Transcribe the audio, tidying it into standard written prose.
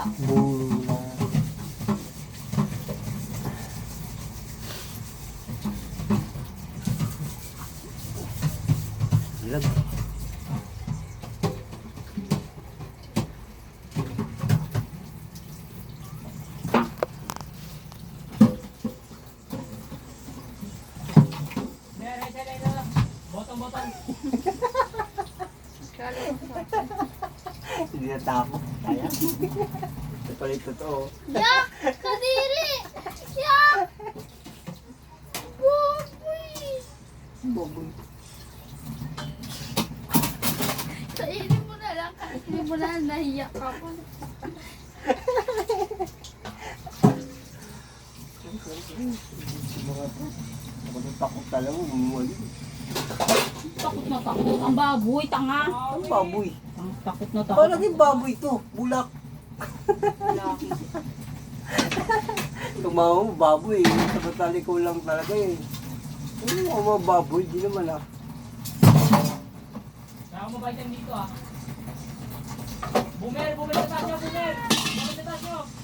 Bula. Lag. Botong-botong. Hindi na tapo. Kaya. Ito pala yung totoo. Yak! Kadiri! Yak! Boboy! Baboy. Kainin mo na lang. Kainin mo na lang. Nahiyak ako. Mga to. Ako nang takot talaga. Bumuli. Takot na takot. Ang baboy, tanga. Ang baboy. Ang takot na takot. Paano naging baboy to? Bulak. Tumawa mo, baboy. Sabatali ko lang talaga eh. Ano mga baboy? Di naman ah. Kaya mabait yan dito ah. Bumer sa taas nyo, bumer! Bumer sa taas nyo!